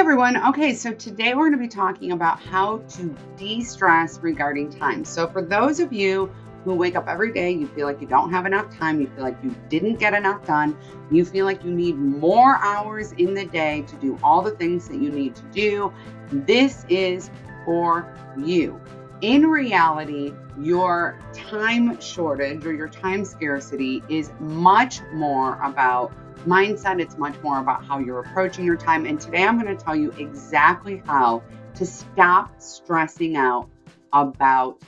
everyone. Okay, so today we're going to be talking about how to de-stress regarding time. So for those of you who wake up every day, you feel like you don't have enough time, you feel like you didn't get enough done, you feel like you need more hours in the day to do all the things that you need to do, this is for you. In reality, your time shortage or your time scarcity is much more about mindset. It's much more about how you're approaching your time. And today I'm going to tell you exactly how to stop stressing out about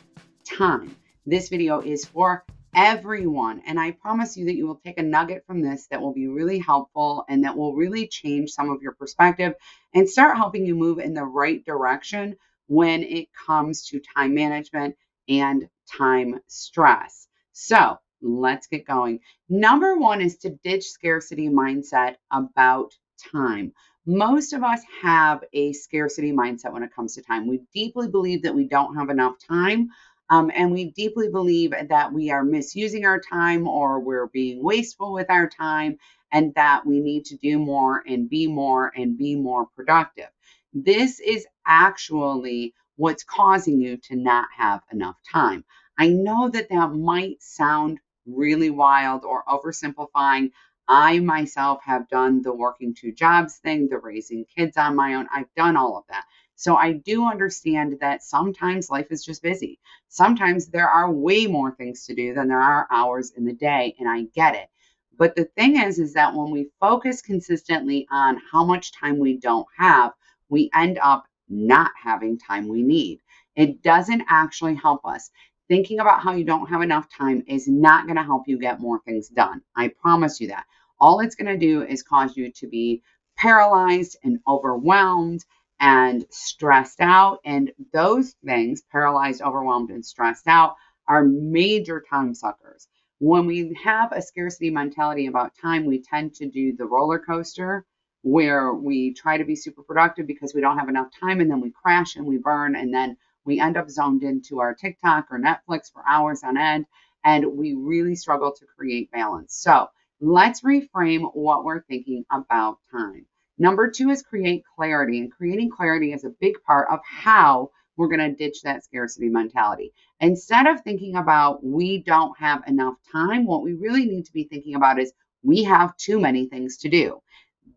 time. This video is for everyone. And I promise you that you will take a nugget from this that will be really helpful and that will really change some of your perspective and start helping you move in the right direction when it comes to time management and time stress. So let's get going. Number one is to ditch scarcity mindset about time. Most of us have a scarcity mindset when it comes to time. We deeply believe that we don't have enough time. And we deeply believe that we are misusing our time or we're being wasteful with our time and that we need to do more and be more productive. This is actually what's causing you to not have enough time. I know that that might sound really wild or oversimplifying. I myself have done the working two jobs thing, the raising kids on my own. I've done all of that. So I do understand that sometimes life is just busy. Sometimes there are way more things to do than there are hours in the day, and I get it. But the thing is that when we focus consistently on how much time we don't have, we end up not having time we need. It doesn't actually help us. Thinking about how you don't have enough time is not going to help you get more things done. I promise you that. All it's going to do is cause you to be paralyzed and overwhelmed and stressed out. And those things, paralyzed, overwhelmed, and stressed out, are major time suckers. When we have a scarcity mentality about time, we tend to do the roller coaster where we try to be super productive because we don't have enough time, and then we crash and we burn, and then we end up zoned into our TikTok or Netflix for hours on end, and we really struggle to create balance. So let's reframe what we're thinking about time. Number two is create clarity, and creating clarity is a big part of how we're going to ditch that scarcity mentality. Instead of thinking about we don't have enough time, what we really need to be thinking about is we have too many things to do.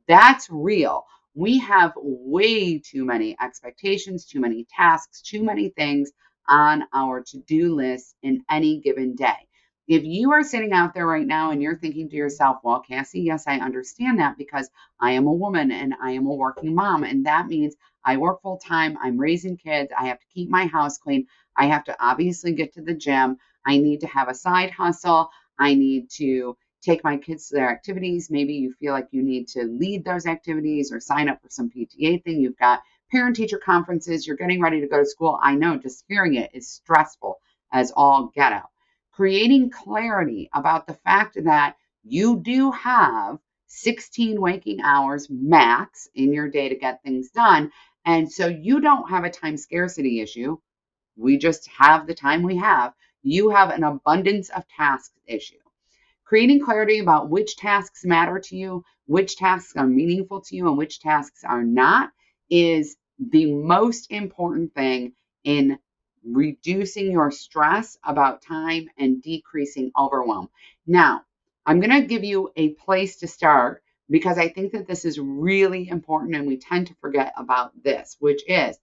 That's real. We have way too many expectations, too many tasks, too many things on our to-do list in any given day. If you are sitting out there right now and you're thinking to yourself, well, Cassie, yes, I understand that because I am a woman and I am a working mom. And that means I work full time. I'm raising kids. I have to keep my house clean. I have to obviously get to the gym. I need to have a side hustle. I need to take my kids to their activities. Maybe you feel like you need to lead those activities or sign up for some PTA thing. You've got parent-teacher conferences. You're getting ready to go to school. I know just hearing it is stressful as all get out. Creating clarity about the fact that you do have 16 waking hours max in your day to get things done. And so you don't have a time scarcity issue. We just have the time we have. You have an abundance of tasks issue. Creating clarity about which tasks matter to you, which tasks are meaningful to you, and which tasks are not is the most important thing in reducing your stress about time and decreasing overwhelm. Now, I'm going to give you a place to start because I think that this is really important and we tend to forget about this, which is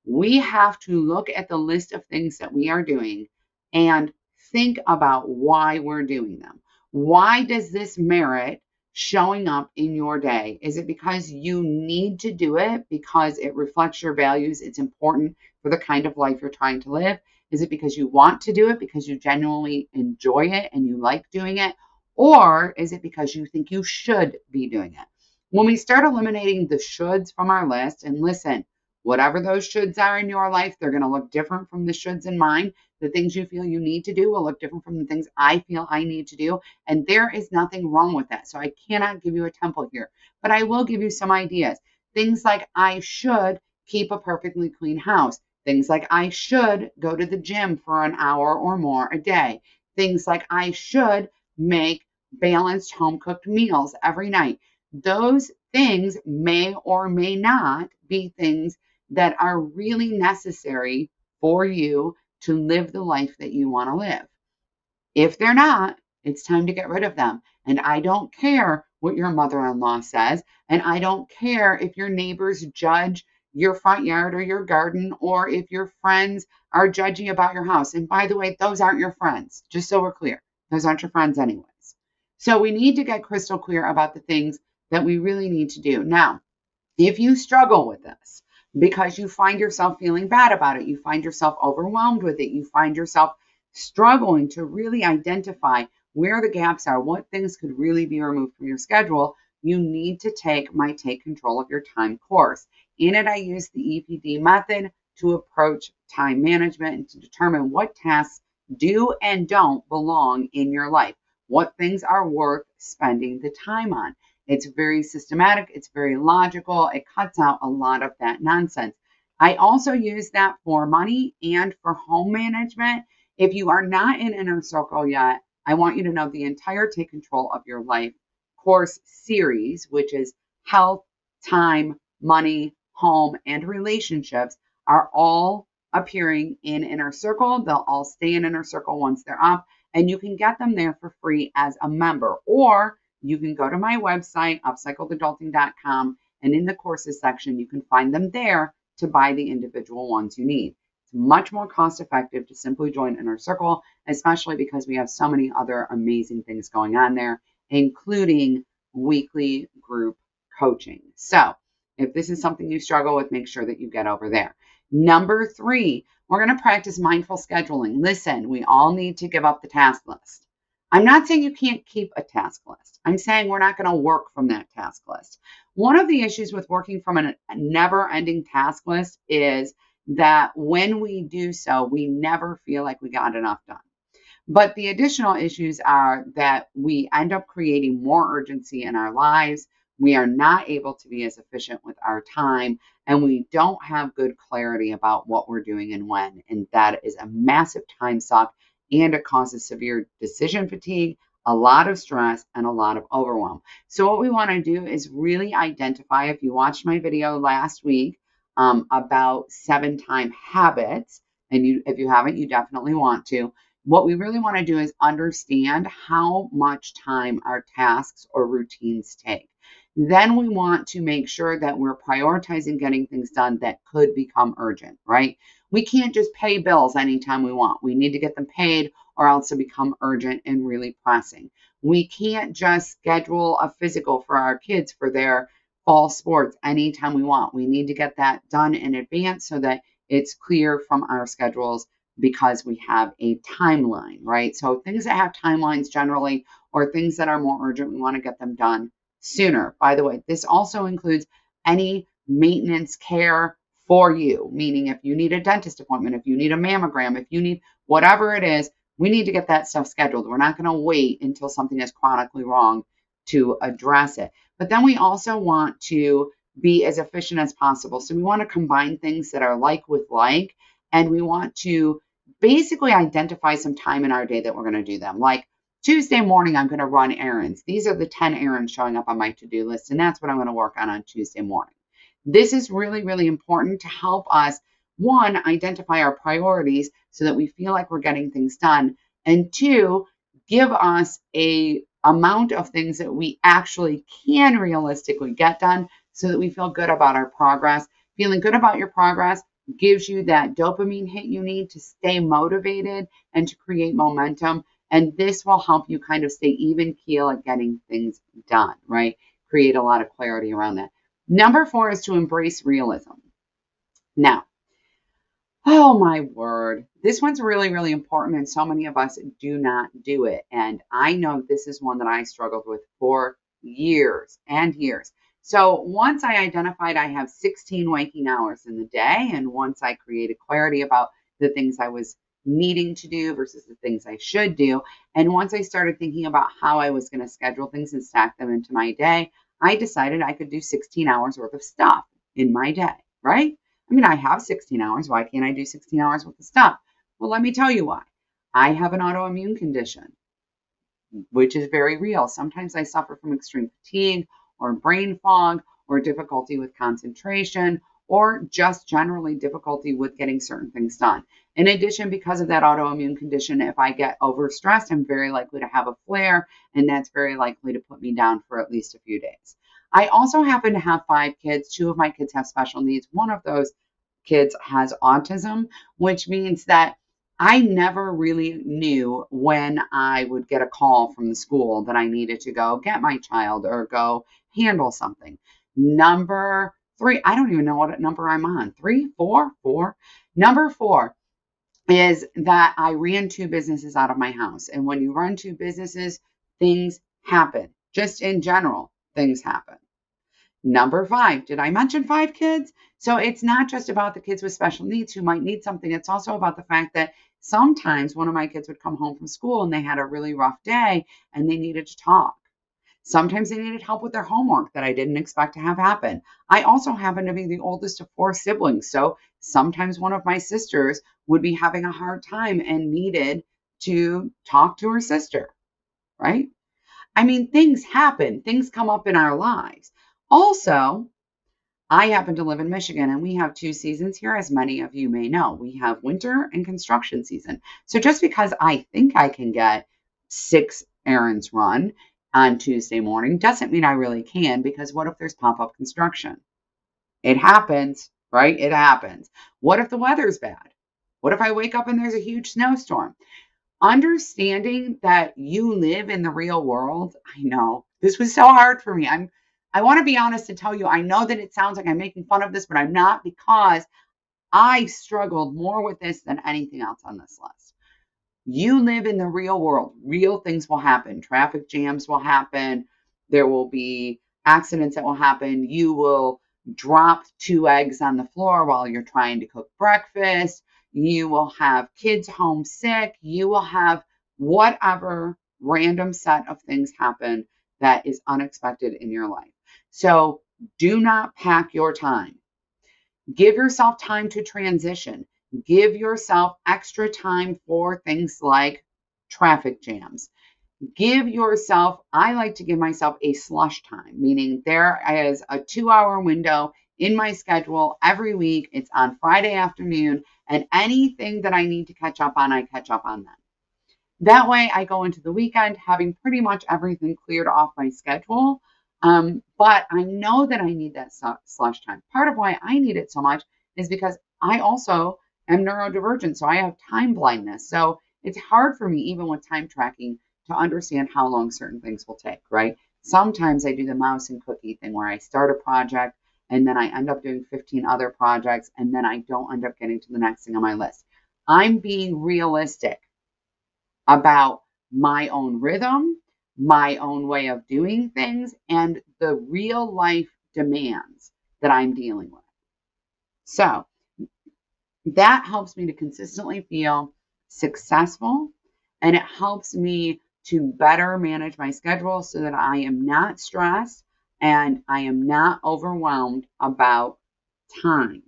we have to look at the list of things that we are doing and think about why we're doing them. Why does this merit showing up in your day? Is it because you need to do it because it reflects your values? It's important for the kind of life you're trying to live. Is it because you want to do it because you genuinely enjoy it and you like doing it? Or is it because you think you should be doing it? When we start eliminating the shoulds from our list, and listen, whatever those shoulds are in your life, they're going to look different from the shoulds in mine. The things you feel you need to do will look different from the things I feel I need to do. And there is nothing wrong with that. So I cannot give you a template here, but I will give you some ideas. Things like I should keep a perfectly clean house. Things like I should go to the gym for an hour or more a day. Things like I should make balanced home cooked meals every night. Those things may or may not be things that are really necessary for you to live the life that you want to live. If they're not, it's time to get rid of them. And I don't care what your mother-in-law says. And I don't care if your neighbors judge your front yard or your garden, or if your friends are judging about your house. And by the way, those aren't your friends, just so we're clear. Those aren't your friends anyways. So we need to get crystal clear about the things that we really need to do. Now, if you struggle with this because you find yourself feeling bad about it, you find yourself overwhelmed with it, you find yourself struggling to really identify where the gaps are, what things could really be removed from your schedule, you need to take my Take Control of Your Time course. In it, I use the EPD method to approach time management and to determine what tasks do and don't belong in your life, what things are worth spending the time on. It's very systematic. It's very logical. It cuts out a lot of that nonsense. I also use that for money and for home management. If you are not in Inner Circle yet, I want you to know the entire Take Control of Your Life course series, which is health, time, money, home, and relationships, are all appearing in Inner Circle. They'll all stay in Inner Circle once they're up, and you can get them there for free as a member. Or you can go to my website, upcycledadulting.com, and in the courses section, you can find them there to buy the individual ones you need. It's much more cost effective to simply join Inner Circle, especially because we have so many other amazing things going on there, including weekly group coaching. So if this is something you struggle with, make sure that you get over there. Number 3, we're going to practice mindful scheduling. Listen, we all need to give up the task list. I'm not saying you can't keep a task list. I'm saying we're not going to work from that task list. One of the issues with working from a never-ending task list is that when we do so, we never feel like we got enough done. But the additional issues are that we end up creating more urgency in our lives. We are not able to be as efficient with our time, and we don't have good clarity about what we're doing and when. And that is a massive time suck, and it causes severe decision fatigue, a lot of stress, and a lot of overwhelm. So what we want to do is really identify, if you watched my video last week about 7-time habits, and if you haven't, you definitely want to. What we really want to do is understand how much time our tasks or routines take. Then we want to make sure that we're prioritizing getting things done that could become urgent, right? We can't just pay bills anytime we want. We need to get them paid or else they become urgent and really pressing. We can't just schedule a physical for our kids for their fall sports anytime we want. We need to get that done in advance so that it's clear from our schedules, because we have a timeline, right? So things that have timelines generally, or things that are more urgent, we want to get them done sooner. By the way, this also includes any maintenance care for you, meaning if you need a dentist appointment, if you need a mammogram, if you need whatever it is, we need to get that stuff scheduled. We're not going to wait until something is chronically wrong to address it. But then we also want to be as efficient as possible. So we want to combine things that are like with like, and we want to basically identify some time in our day that we're going to do them. Like Tuesday morning, I'm going to run errands. These are the 10 errands showing up on my to-do list, and that's what I'm going to work on Tuesday morning. This is really, really important to help us, one, identify our priorities so that we feel like we're getting things done, and two, give us a amount of things that we actually can realistically get done so that we feel good about our progress. Feeling good about your progress gives you that dopamine hit you need to stay motivated and to create momentum. And this will help you kind of stay even keel at getting things done, right? Create a lot of clarity around that. Number 4 is to embrace realism. Now, oh my word, this one's really, really important, and so many of us do not do it. And I know this is one that I struggled with for years and years. So once I identified I have 16 waking hours in the day, and once I created clarity about the things I was needing to do versus the things I should do, and once I started thinking about how I was going to schedule things and stack them into my day, I decided I could do 16 hours worth of stuff in my day, right? I mean, I have 16 hours. Why can't I do 16 hours worth of stuff? Well, let me tell you why. I have an autoimmune condition, which is very real. Sometimes I suffer from extreme fatigue, or brain fog or difficulty with concentration or just generally difficulty with getting certain things done. In addition, because of that autoimmune condition, if I get overstressed, I'm very likely to have a flare, and that's very likely to put me down for at least a few days. I also happen to have 5 kids. 2 of my kids have special needs. One of those kids has autism, which means that I never really knew when I would get a call from the school that I needed to go get my child or go handle something. Number 3, I don't even know what number I'm on. 3, 4, 4. Number 4 is that I ran 2 businesses out of my house. And when you run 2 businesses, things happen. Just in general, things happen. Number 5, did I mention 5 kids? So it's not just about the kids with special needs who might need something. It's also about the fact that sometimes one of my kids would come home from school and they had a really rough day and they needed to talk. Sometimes they needed help with their homework that I didn't expect to have happen. I also happen to be the oldest of 4 siblings. So sometimes one of my sisters would be having a hard time and needed to talk to her sister, right? I mean, things happen, things come up in our lives. Also, I happen to live in Michigan and we have 2 seasons here, as many of you may know. We have winter and construction season. So just because I think I can get 6 errands run on Tuesday morning doesn't mean I really can, because what if there's pop-up construction? It happens, right? It happens. What if the weather's bad? What if I wake up and there's a huge snowstorm? Understanding that you live in the real world, I know this was so hard for me. I want to be honest and tell you, I know that it sounds like I'm making fun of this, but I'm not, because I struggled more with this than anything else on this list. You live in the real world. Real things will happen. Traffic jams will happen. There will be accidents that will happen. You will drop 2 eggs on the floor while you're trying to cook breakfast. You will have kids home sick. You will have whatever random set of things happen that is unexpected in your life. So do not pack your time. Give yourself time to transition. Give yourself extra time for things like traffic jams. Give yourself, I like to give myself a slush time, meaning there is a 2-hour window in my schedule every week. It's on Friday afternoon, and anything that I need to catch up on, I catch up on then. That way I go into the weekend having pretty much everything cleared off my schedule. But I know that I need that slush time. Part of why I need it so much is because I also am neurodivergent, so I have time blindness. So it's hard for me, even with time tracking, to understand how long certain things will take, right? Sometimes I do the mouse and cookie thing where I start a project and then I end up doing 15 other projects and then I don't end up getting to the next thing on my list. I'm being realistic about my own rhythm, my own way of doing things, and the real life demands that I'm dealing with. So that helps me to consistently feel successful, and it helps me to better manage my schedule so that I am not stressed and I am not overwhelmed about time.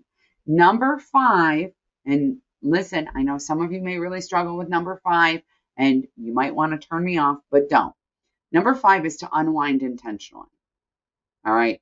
Number 5, and listen, I know some of you may really struggle with number 5 and you might want to turn me off, but don't. Number 5 is to unwind intentionally. All right.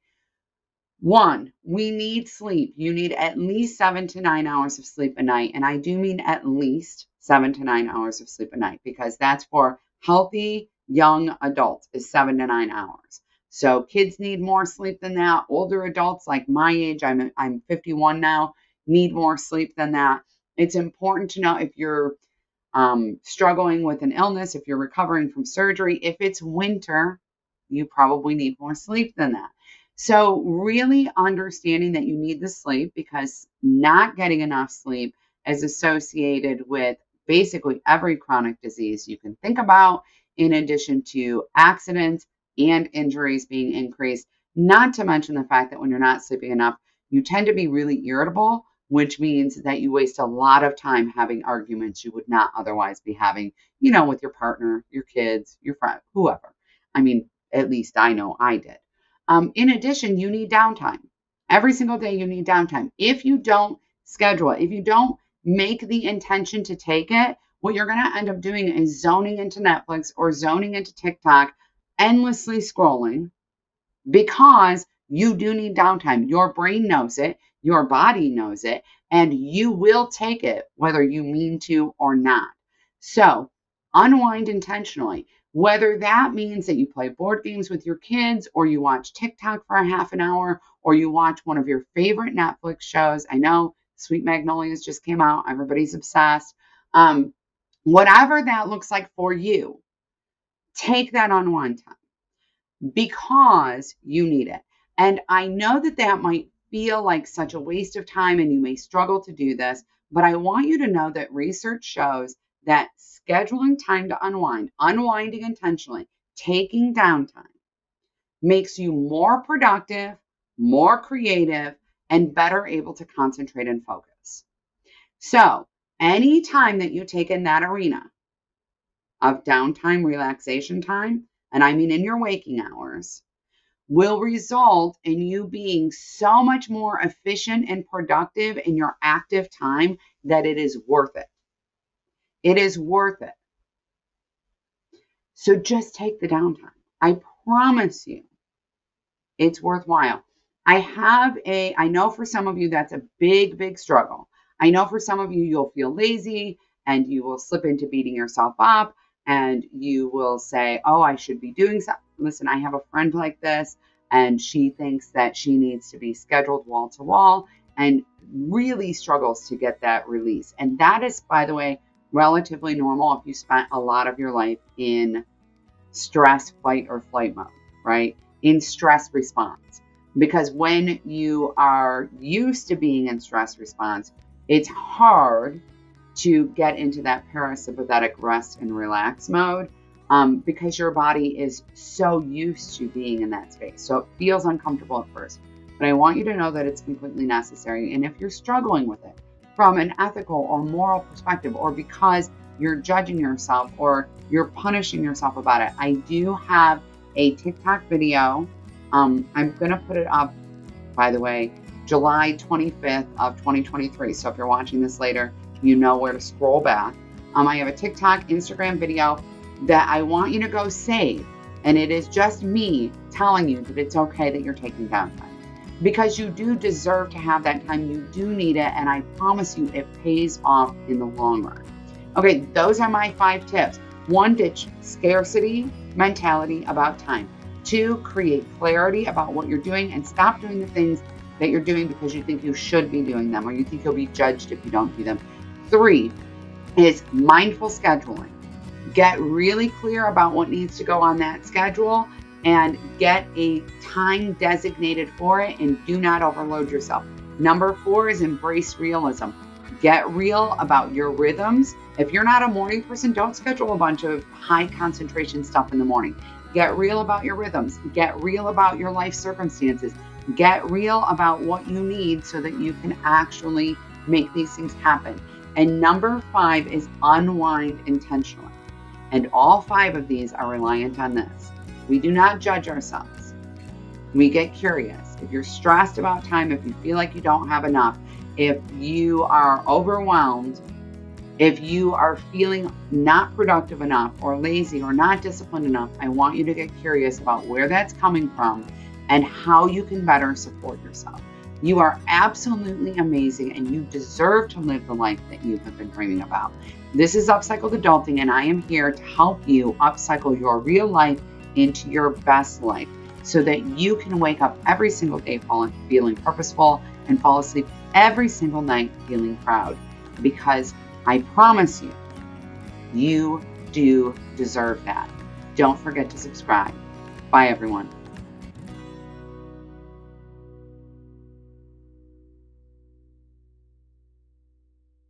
1, we need sleep. You need at least 7 to 9 hours of sleep a night. And I do mean at least 7 to 9 hours of sleep a night, because that's for healthy young adults, is 7 to 9 hours. So kids need more sleep than that. Older adults like my age, I'm 51 now, need more sleep than that. It's important to know if you're struggling with an illness, if you're recovering from surgery, if it's winter, you probably need more sleep than that. So really understanding that you need the sleep, because not getting enough sleep is associated with basically every chronic disease you can think about, in addition to accidents and injuries being increased, not to mention the fact that when you're not sleeping enough, you tend to be really irritable, which means that you waste a lot of time having arguments you would not otherwise be having, with your partner, your kids, your friend, whoever. I mean, at least I know I did. In addition, you need downtime. Every single day you need downtime. If you don't schedule it, if you don't make the intention to take it, what you're going to end up doing is zoning into Netflix or zoning into TikTok, endlessly scrolling, because you do need downtime. Your brain knows it, your body knows it, and you will take it whether you mean to or not. So unwind intentionally. Whether that means that you play board games with your kids, or you watch TikTok for a half an hour, or you watch one of your favorite Netflix shows. I know Sweet Magnolias just came out. Everybody's obsessed. Whatever that looks like for you, take that unwind time because you need it. And I know that that might feel like such a waste of time and you may struggle to do this, but I want you to know that research shows that scheduling time to unwind, unwinding intentionally, taking downtime makes you more productive, more creative, and better able to concentrate and focus. So, any time that you take in that arena of downtime, relaxation time, and I mean in your waking hours, will result in you being so much more efficient and productive in your active time that it is worth it. It is worth it. So just take the downtime. I promise you, it's worthwhile. I know for some of you that's a big, big struggle. I know for some of you, you'll feel lazy and you will slip into beating yourself up and you will say, oh, I should be doing something. Listen, I have a friend like this and she thinks that she needs to be scheduled wall to wall and really struggles to get that release. And that is, by the way, relatively normal if you spent a lot of your life in stress, fight, or flight mode, right? In stress response. Because when you are used to being in stress response, it's hard to get into that parasympathetic rest and relax mode because your body is so used to being in that space. So it feels uncomfortable at first. But I want you to know that it's completely necessary. And if you're struggling with it from an ethical or moral perspective, or because you're judging yourself or you're punishing yourself about it, I do have a TikTok video. I'm going to put it up, by the way, July 25th of 2023. So if you're watching this later, you know where to scroll back. I have a TikTok, Instagram video that I want you to go save. And it is just me telling you that it's okay that you're taking downtime. Because you do deserve to have that time. You do need it. And I promise you, it pays off in the long run. Okay, those are my 5 tips. 1, ditch scarcity mentality about time. 2, create clarity about what you're doing and stop doing the things that you're doing because you think you should be doing them or you think you'll be judged if you don't do them. 3 is mindful scheduling. Get really clear about what needs to go on that schedule and get a time designated for it and do not overload yourself. Number 4 is embrace realism. Get real about your rhythms. If you're not a morning person, don't schedule a bunch of high concentration stuff in the morning. Get real about your rhythms. Get real about your life circumstances. Get real about what you need so that you can actually make these things happen. And number 5 is unwind intentionally. And all 5 of these are reliant on this. We do not judge ourselves. We get curious. If you're stressed about time, if you feel like you don't have enough, if you are overwhelmed, if you are feeling not productive enough or lazy or not disciplined enough, I want you to get curious about where that's coming from and how you can better support yourself. You are absolutely amazing and you deserve to live the life that you have been dreaming about. This is Upcycled Adulting and I am here to help you upcycle your real life into your best life so that you can wake up every single day feeling purposeful and fall asleep every single night feeling proud. Because I promise you, you do deserve that. Don't forget to subscribe. Bye, everyone.